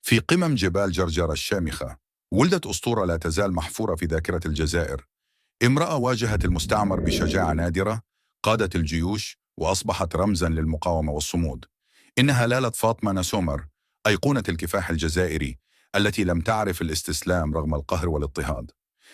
في قمم جبال جرجر الشامخة ولدت أسطورة لا تزال محفورة في ذاكرة الجزائر. امرأة واجهت المستعمر بشجاعة نادرة، قادت الجيوش وأصبحت رمزاً للمقاومة والصمود. إنها لالة فاطمة نسومر، أيقونة الكفاح الجزائري التي لم تعرف الاستسلام رغم القهر والاضطهاد.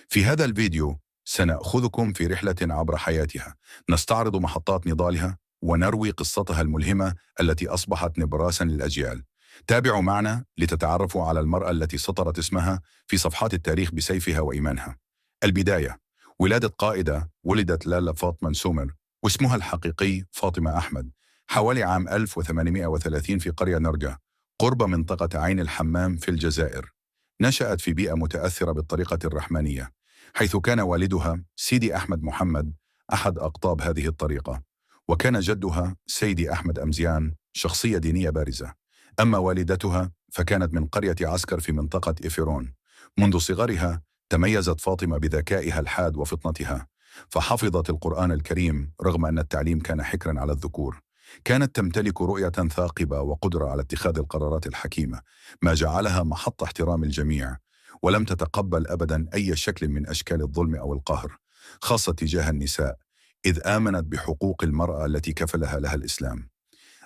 في هذا الفيديو سنأخذكم في رحلة عبر حياتها، نستعرض محطات نضالها ونروي قصتها الملهمة التي أصبحت نبراساً للأجيال. تابعوا معنا لتتعرفوا على المرأة التي سطرت اسمها في صفحات التاريخ بسيفها وإيمانها. البداية: ولادة قائدة. ولدت لالا فاطمة نسومر واسمها الحقيقي فاطمة أحمد حوالي عام 1830 في قرية نرجة قرب منطقة عين الحمام في الجزائر. نشأت في بيئة متأثرة بالطريقة الرحمانية، حيث كان والدها سيدي أحمد محمد أحد أقطاب هذه الطريقة، وكان جدها سيدي أحمد أمزيان شخصية دينية بارزة. أما والدتها فكانت من قرية عسكر في منطقة إفيرون. منذ صغرها تميزت فاطمة بذكائها الحاد وفطنتها، فحفظت القرآن الكريم رغم أن التعليم كان حكرا على الذكور. كانت تمتلك رؤية ثاقبة وقدرة على اتخاذ القرارات الحكيمة، ما جعلها محط احترام الجميع، ولم تتقبل أبدا أي شكل من أشكال الظلم أو القهر، خاصة تجاه النساء، إذ آمنت بحقوق المرأة التي كفلها لها الإسلام.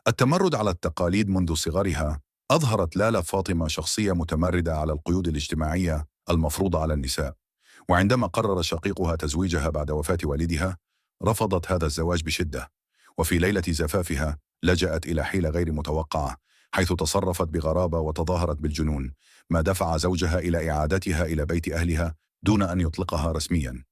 التمرد على التقاليد منذ صغرها أظهرت لالا فاطمة شخصية متمردة على القيود الاجتماعية المفروضة على النساء. وعندما قرر شقيقها تزويجها بعد وفاة والدها، رفضت هذا الزواج بشدة، وفي ليلة زفافها لجأت إلى حيلة غير متوقعة، حيث تصرفت بغرابة وتظاهرت بالجنون، ما دفع زوجها إلى إعادتها إلى بيت أهلها دون أن يطلقها رسميا.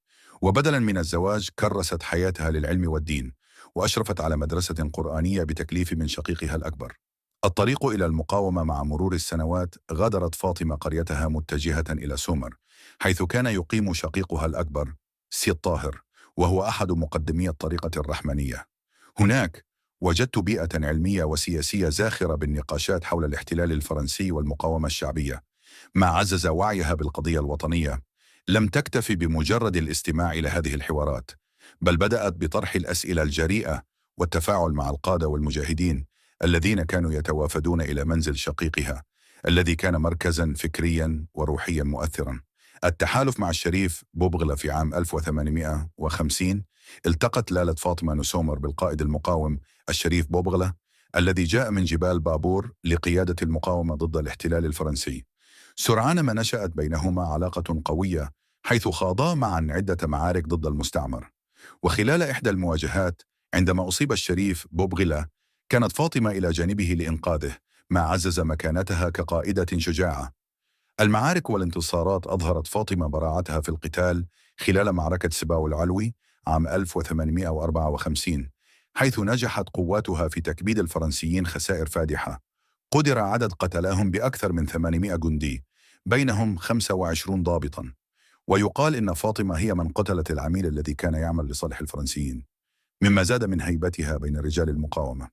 وبدلا من الزواج كرست حياتها للعلم والدين، وأشرفت على مدرسة قرآنية بتكليف من شقيقها الأكبر. الطريق إلى المقاومة: مع مرور السنوات غادرت فاطمة قريتها متجهة إلى سومر، حيث كان يقيم شقيقها الأكبر سي الطاهر، وهو أحد مقدمي الطريقة الرحمانية. هناك وجدت بيئة علمية وسياسية زاخرة بالنقاشات حول الاحتلال الفرنسي والمقاومة الشعبية، ما عزز وعيها بالقضية الوطنية. لم تكتفي بمجرد الاستماع إلى هذه الحوارات، بل بدأت بطرح الأسئلة الجريئة والتفاعل مع القادة والمجاهدين الذين كانوا يتوافدون إلى منزل شقيقها الذي كان مركزا فكريا وروحيا مؤثرا. التحالف مع الشريف بوبغلة: في عام 1850 التقت لالة فاطمة نسومر بالقائد المقاوم الشريف بوبغلة، الذي جاء من جبال بابور لقيادة المقاومة ضد الاحتلال الفرنسي. سرعان ما نشأت بينهما علاقة قوية، حيث خاضا معا عدة معارك ضد المستعمر. وخلال إحدى المواجهات عندما أصيب الشريف بوبغلة، كانت فاطمة إلى جانبه لإنقاذه، ما عزز مكانتها كقائدة شجاعة. المعارك والانتصارات أظهرت فاطمة براعتها في القتال خلال معركة سباو العلوي عام 1854، حيث نجحت قواتها في تكبيد الفرنسيين خسائر فادحة. قدر عدد قتلاهم بأكثر من 800 جندي، بينهم 25 ضابطا. ويقال إن فاطمة هي من قتلت العميل الذي كان يعمل لصالح الفرنسيين، مما زاد من هيبتها بين رجال المقاومة.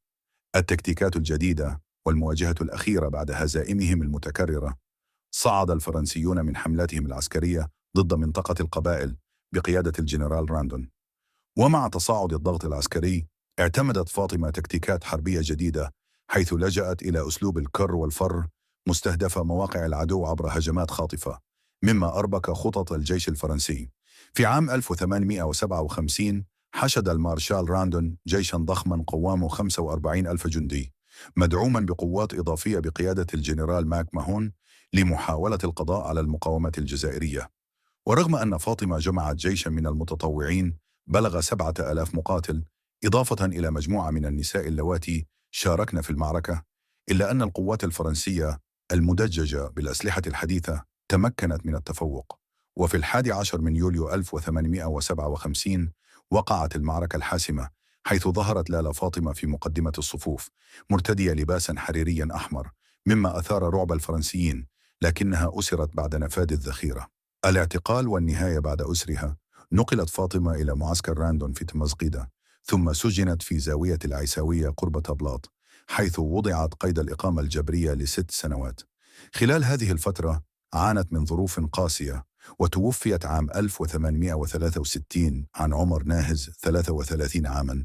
التكتيكات الجديدة والمواجهة الأخيرة بعد هزائمهم المتكررة: صعد الفرنسيون من حملاتهم العسكرية ضد منطقة القبائل بقيادة الجنرال راندون. ومع تصاعد الضغط العسكري اعتمدت فاطمة تكتيكات حربية جديدة، حيث لجأت إلى أسلوب الكر والفر، مستهدفة مواقع العدو عبر هجمات خاطفة، مما أربك خطط الجيش الفرنسي. في عام 1857 حشد المارشال راندون جيشا ضخما قوامه 45 ألف جندي، مدعوما بقوات إضافية بقيادة الجنرال ماك ماهون، لمحاولة القضاء على المقاومة الجزائرية. ورغم أن فاطمة جمعت جيشا من المتطوعين بلغ 7,000 مقاتل، إضافة إلى مجموعة من النساء اللواتي شاركن في المعركة، إلا أن القوات الفرنسية المدججة بالأسلحة الحديثة تمكنت من التفوق. وفي 11 من يوليو 1857 وقعت المعركة الحاسمة، حيث ظهرت لالا فاطمة في مقدمة الصفوف مرتدية لباسا حريريا أحمر، مما أثار رعب الفرنسيين، لكنها أسرت بعد نفاذ الذخيرة. الاعتقال والنهاية: بعد أسرها نقلت فاطمة إلى معسكر راندون في تمزقيدة، ثم سجنت في زاوية العيساوية قرب طبلاط، حيث وضعت قيد الإقامة الجبرية ل6 سنوات. خلال هذه الفترة عانت من ظروف قاسية، وتوفيت عام 1863 عن عمر ناهز 33 عاما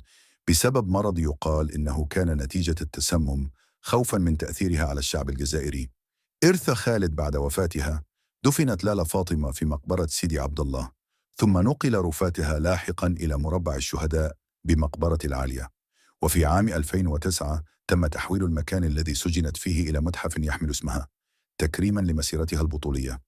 بسبب مرض يقال إنه كان نتيجة التسمم، خوفا من تأثيرها على الشعب الجزائري. إرث خالد بعد وفاتها دفنت لالا فاطمة في مقبرة سيدي عبد الله، ثم نقل رفاتها لاحقا إلى مربع الشهداء بمقبرة العالية. وفي عام 2009 تم تحويل المكان الذي سجنت فيه إلى متحف يحمل اسمها تكريما لمسيرتها البطولية.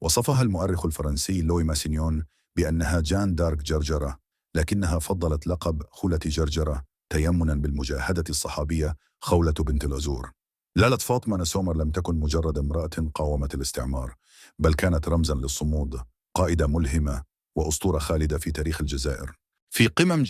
وصفها المؤرخ الفرنسي لوي ماسينيون بأنها جان دارك جرجرة، لكنها فضلت لقب خولة جرجرة تيمنا بالمجاهدة الصحابية خولة بنت الأزور. لاله فاطمة نسومر لم تكن مجرد امرأة قاومت الاستعمار، بل كانت رمزا للصمود، قائدة ملهمة وأسطورة خالدة في تاريخ الجزائر. في قمم